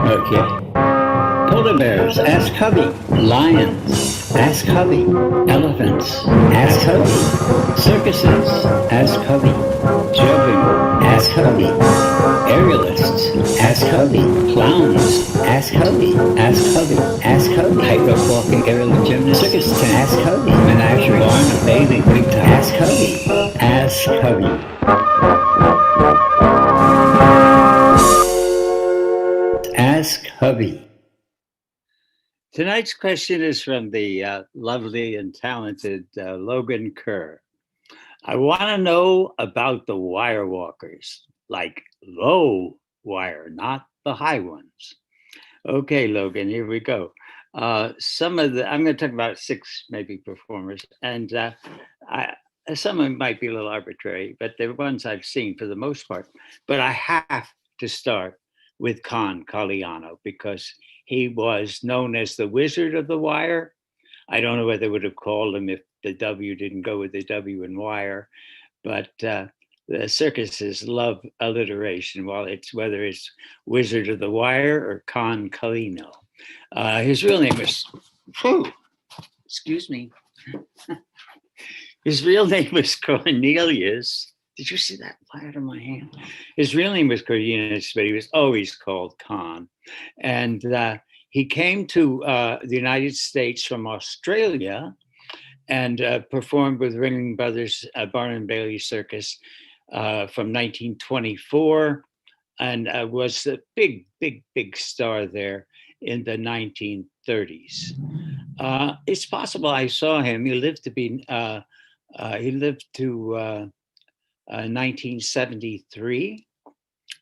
Okay. Polar bears, ask Hubby. Lions, ask Hubby. Elephants, ask Hubby. Circuses, ask Hubby. Juggling, ask Hubby. Aerialists, ask Hubby. Clowns, ask Hubby. Ask Hubby. Ask Hubby. Tightrope walking, aerial gymnast, circus tent, ask Hubby. Menagerie, barn, bathing, big time, ask Hubby. Ask Hubby. Ask Hubby. Tonight's question is from the lovely and talented Logan Kerr. I want to know about the wire walkers, like low wire, not the high ones. Okay, Logan, here we go. I'm going to talk about 6 maybe performers, and some of them might be a little arbitrary, but they're ones I've seen for the most part. But I have to start with Con Caliano because he was known as the Wizard of the Wire. I don't know what they would have called him if the W didn't go with the W in wire, but the circuses love alliteration, whether it's Wizard of the Wire or Con Calino. His real name was, excuse me. His real name was Cornelius. Did you see that fly out of my hand? His real name was Cornelius, but he was always called Con. And he came to the United States from Australia and performed with Ringling Brothers Barnum and Bailey Circus from 1924 and was a big star there in the 1930s. It's possible I saw him. He lived to 1973.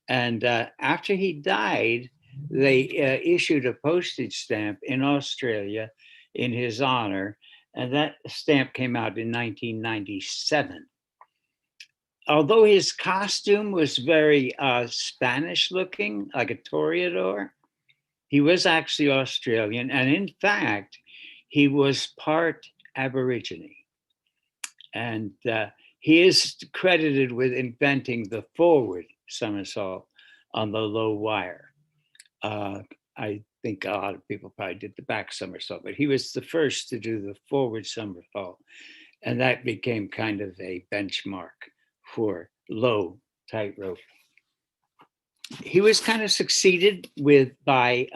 And after he died, they issued a postage stamp in Australia in his honor. And that stamp came out in 1997. Although his costume was very Spanish looking, like a toreador, he was actually Australian. And in fact, he was part Aborigine. And he is credited with inventing the forward somersault on the low wire. I think a lot of people probably did the back somersault, but he was the first to do the forward somersault. And that became kind of a benchmark for low tightrope. He was kind of succeeded by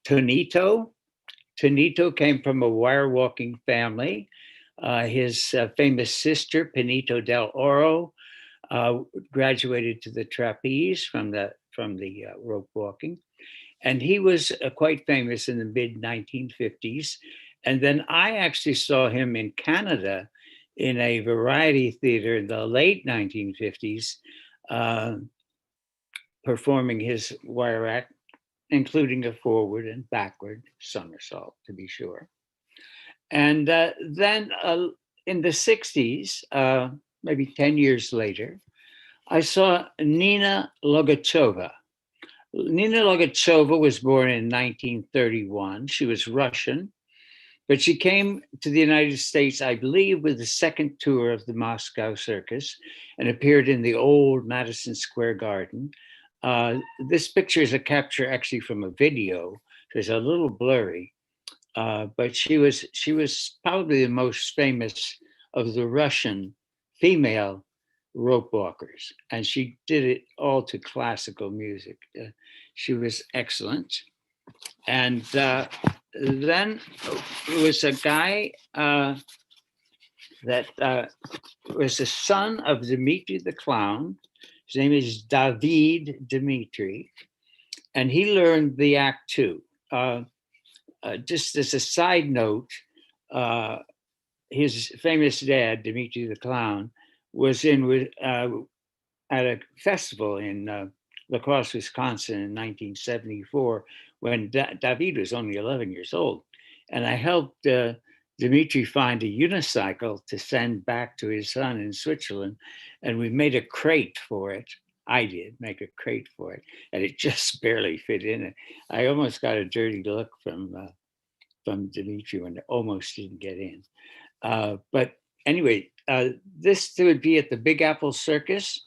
Tonito. Tonito came from a wire walking family. His famous sister, Pinito del Oro, graduated to the trapeze from the rope walking. And he was quite famous in the mid 1950s. And then I actually saw him in Canada in a variety theater in the late 1950s, performing his wire act, including a forward and backward somersault, to be sure. And then in the 60s, maybe 10 years later, I saw Nina Logacheva. Nina Logacheva was born in 1931. She was Russian, but she came to the United States, I believe, with the second tour of the Moscow Circus and appeared in the old Madison Square Garden. This picture is a capture actually from a video. It's a little blurry, but she was probably the most famous of the Russian female rope walkers, and she did it all to classical music. She was excellent. And then there was a guy that was the son of Dmitri the Clown. His name is David Dmitri, and he learned the act too. Just as a side note, his famous dad, Dmitri the Clown, was at a festival in La Crosse, Wisconsin in 1974 when David was only 11 years old. And I helped Dmitri find a unicycle to send back to his son in Switzerland. And we made a crate for it. I did make a crate for it, and it just barely fit in it. I almost got a dirty look from Dmitri when it almost didn't get in. But anyway, this would be at the Big Apple Circus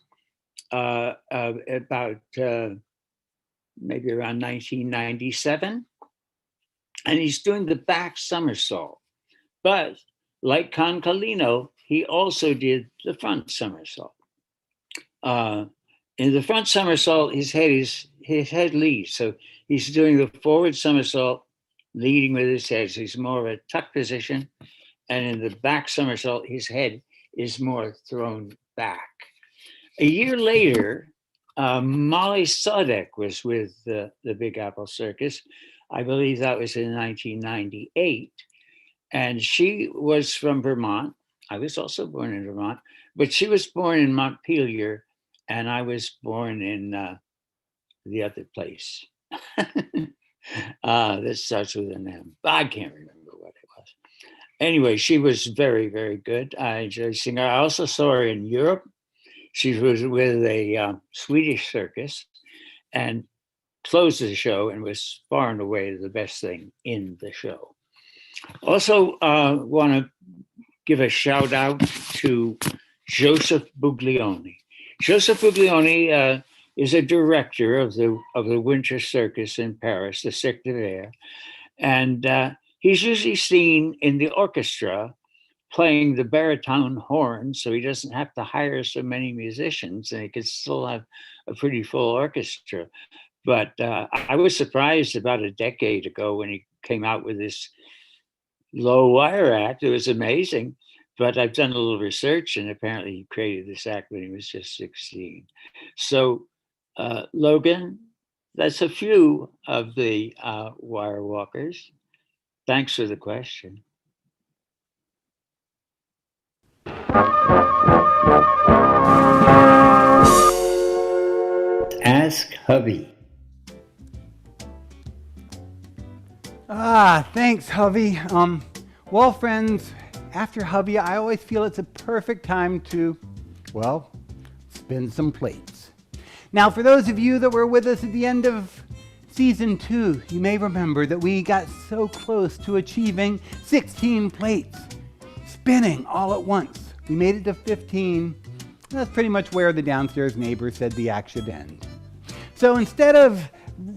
about maybe around 1997. And he's doing the back somersault. But like Concalino, he also did the front somersault. In the front somersault, his head leads. So he's doing the forward somersault, leading with his head. So he's more of a tuck position. And in the back somersault, his head is more thrown back. A year later, Molly Sodek was with the Big Apple Circus. I believe that was in 1998. And she was from Vermont. I was also born in Vermont, but she was born in Montpelier, and I was born in the other place. That starts with an M. I can't remember what it was. Anyway, she was very, very good. I enjoyed seeing her. I also saw her in Europe. She was with a Swedish circus and closed the show and was far and away the best thing in the show. Also want to give a shout out to Joseph Buglioni. Joseph Buglioni is a director of the Winter Circus in Paris, the Cirque d'Hiver, and he's usually seen in the orchestra playing the baritone horn, so he doesn't have to hire so many musicians, and he could still have a pretty full orchestra. But I was surprised about a decade ago when he came out with this low wire act. It was amazing. But I've done a little research, and apparently he created this act when he was just 16. So, Logan, that's a few of the wire walkers. Thanks for the question. Ask Hubby. Thanks, Hubby. Well, friends, after Hubby, I always feel it's a perfect time to, well, spin some plates. Now, for those of you that were with us at the end of season 2, you may remember that we got so close to achieving 16 plates, spinning all at once. We made it to 15. That's pretty much where the downstairs neighbor said the act should end. So instead of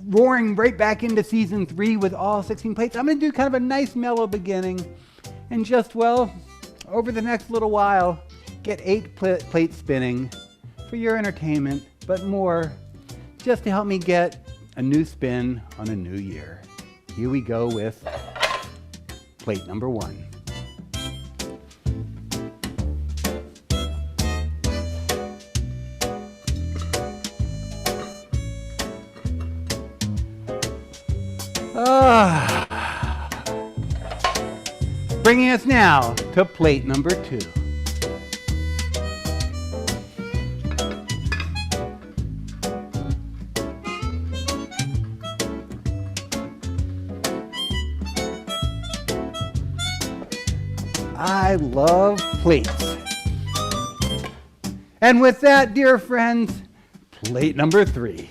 roaring right back into season 3 with all 16 plates, I'm going to do kind of a nice mellow beginning and just, well, over the next little while, get 8 plates spinning for your entertainment, but more just to help me get a new spin on a new year. Here we go with plate number 1. Bringing us now to plate number 2. I love plates. And with that, dear friends, plate number 3.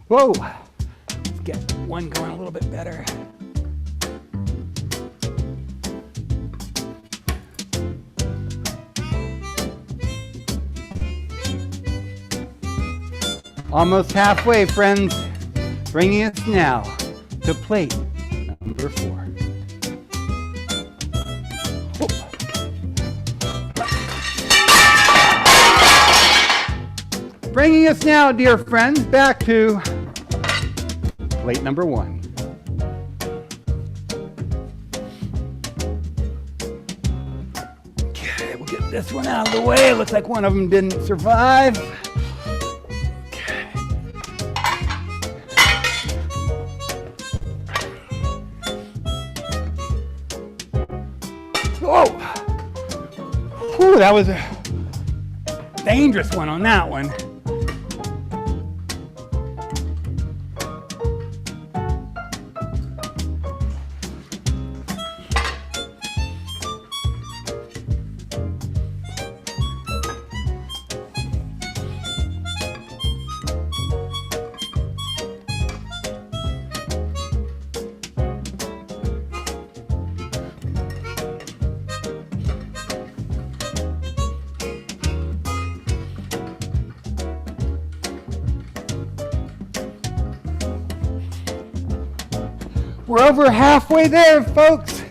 Whoa, let's get one going a little bit better. Almost halfway, friends. Bringing us now to plate number 4. Bringing us now, dear friends, back to plate number 1. Okay, we'll get this one out of the way. It looks like one of them didn't survive. Whew, that was a dangerous one on that one. We're over halfway there, folks.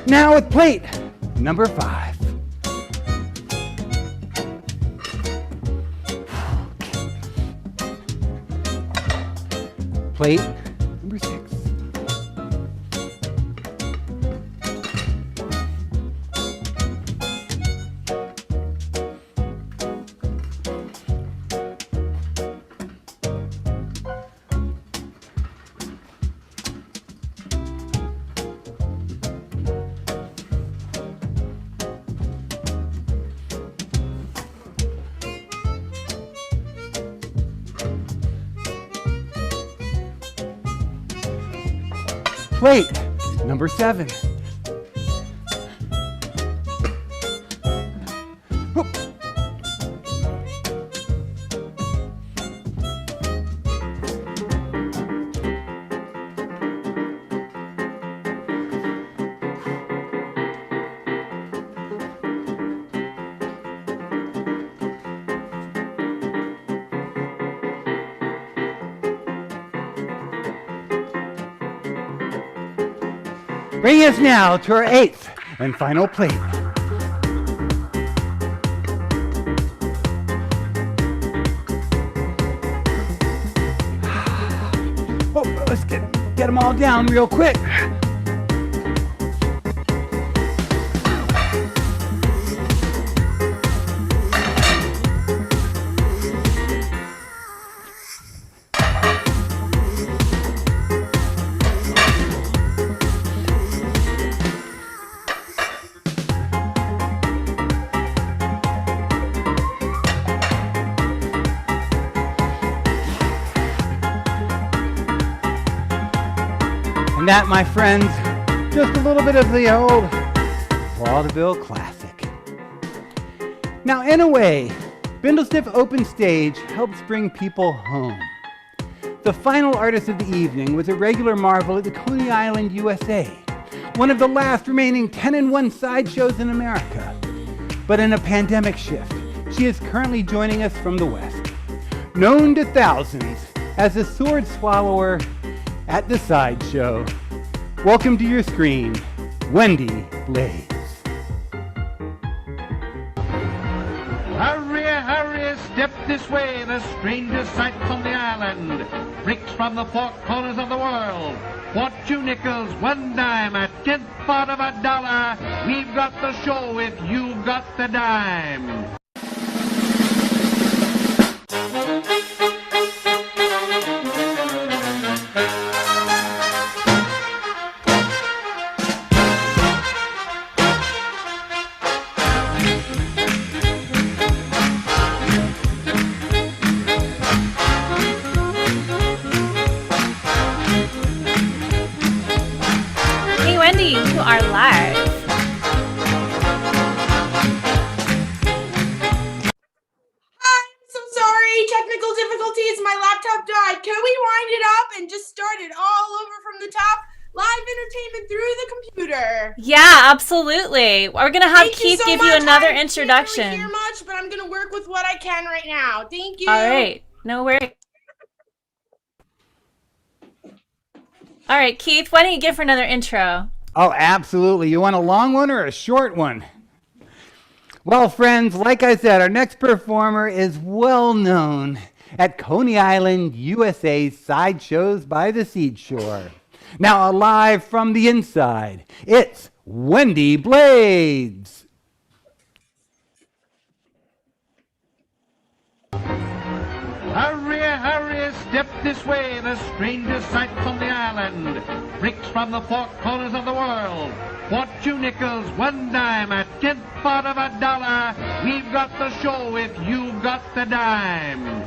Now with plate number 5. Plate number 6. Plate number 7. Whoop. Bringing us now to our 8th and final plate. Oh, let's get them all down real quick. And that, my friends, just a little bit of the old vaudeville classic. Now, in a way, Bindlestiff Open Stage helps bring people home. The final artist of the evening was a regular marvel at the Coney Island, USA, one of the last remaining 10-in-1 sideshows in America. But in a pandemic shift, she is currently joining us from the West. Known to thousands as the sword swallower at the sideshow. Welcome to your screen, Wendy Blaze. Hurry, hurry, step this way, the strangest sights on the island. Bricks from the 4 corners of the world. What 2 nickels, 1 dime, a 10th part of $1. We've got the show if you've got the dime. You are live. I'm so sorry. Technical difficulties. My laptop died. Can we wind it up and just start it all over from the top? Live entertainment through the computer. Yeah, absolutely. We're going to have Keith so give much. you another I introduction. can't really hear much, but I'm going to work with what I can right now. Thank you. All right. No worries. All right, Keith, why don't you give her another intro? Oh, absolutely. You want a long one or a short one? Well, friends, like I said, our next performer is well known at Coney Island, USA's Sideshows by the Seashore. Now, alive from the inside, it's Wendy Blades. Hurry, hurry, step this way, the strangest sights on the island. Bricks from the 4 corners of the world. What 2 nickels, 1 dime, a 10th part of $1. We've got the show if you've got the dime.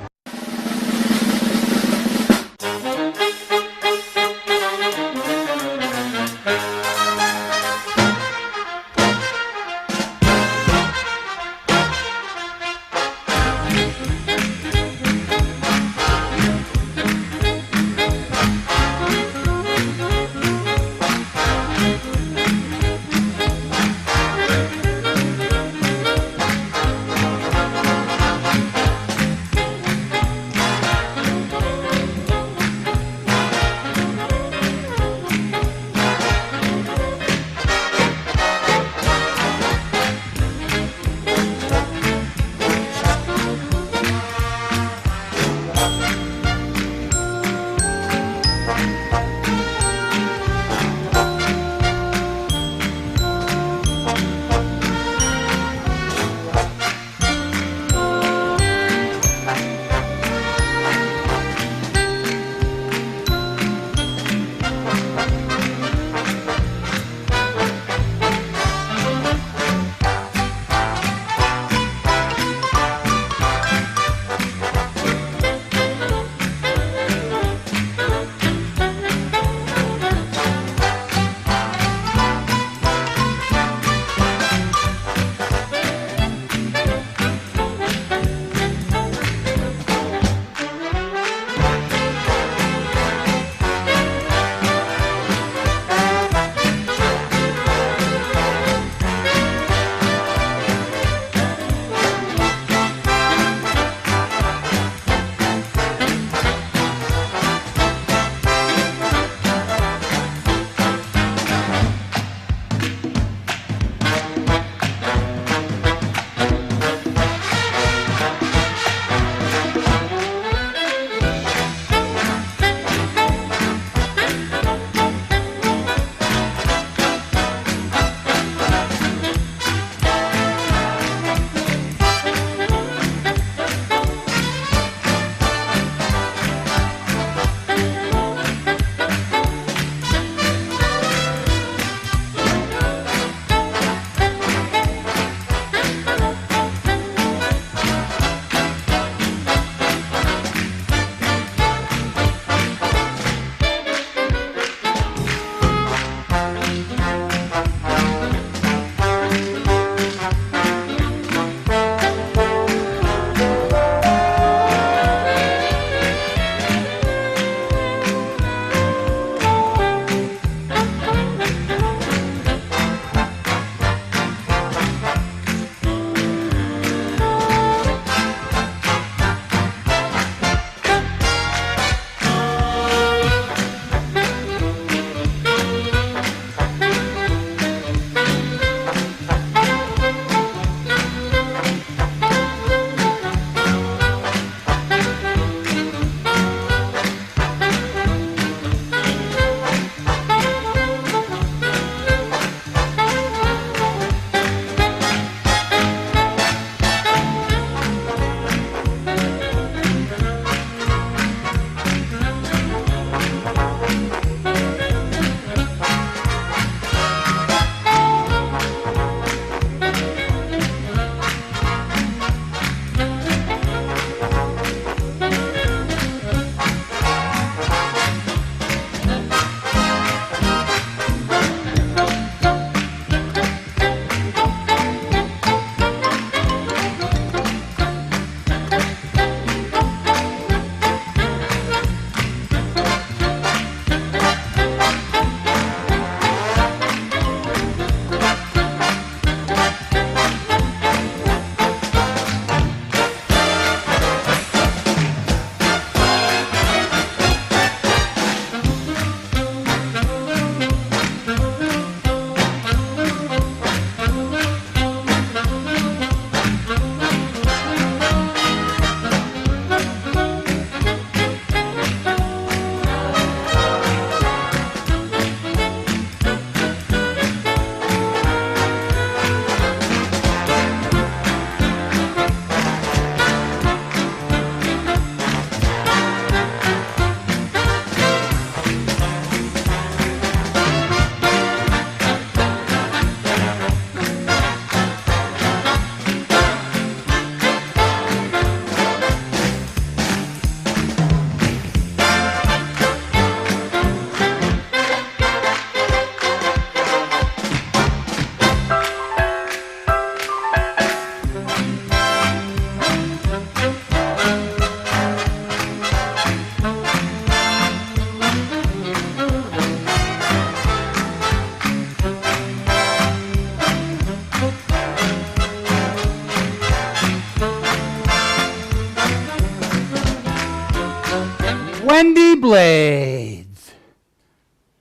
Wendy Blades.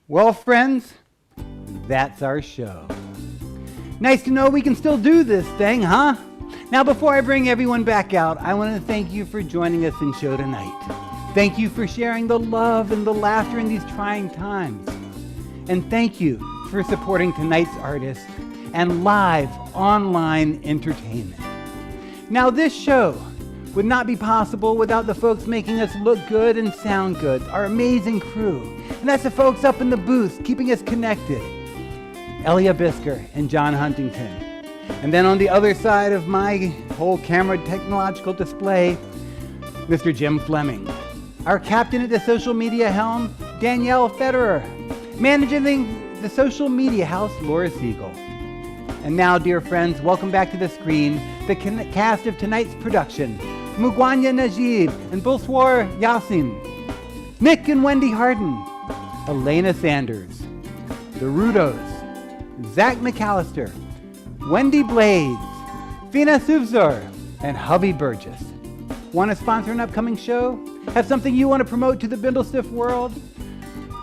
Well, friends, that's our show. Nice to know we can still do this thing, huh? Now, before I bring everyone back out, I want to thank you for joining us in show tonight. Thank you for sharing the love and the laughter in these trying times. And thank you for supporting tonight's artist and live online entertainment. Now, this show would not be possible without the folks making us look good and sound good, our amazing crew. And that's the folks up in the booth keeping us connected, Elia Bisker and John Huntington. And then on the other side of my whole camera technological display, Mr. Jim Fleming. Our captain at the social media helm, Danielle Federer. Managing the social media house, Laura Siegel. And now, dear friends, welcome back to the screen, the cast of tonight's production. Mugwanya Najib and Bonsoir Yassin. Nick and Wendy Harden. Elena Sanders. The Rudos. Zach McAllister. Wendy Blades. Fina Suvzor. And Hubby Burgess. Want to sponsor an upcoming show? Have something you want to promote to the Bindlestiff world?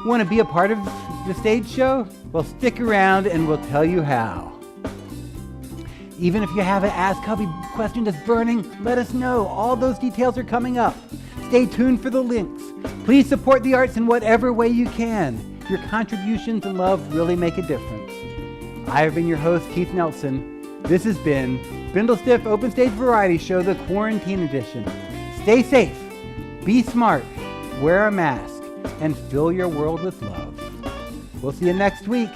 Want to be a part of the stage show? Well, stick around and we'll tell you how. Even if you have an Ask Hubby question that's burning, let us know. All those details are coming up. Stay tuned for the links. Please support the arts in whatever way you can. Your contributions and love really make a difference. I have been your host, Keith Nelson. This has been Bindlestiff Open Stage Variety Show, the Quarantine Edition. Stay safe, be smart, wear a mask, and fill your world with love. We'll see you next week.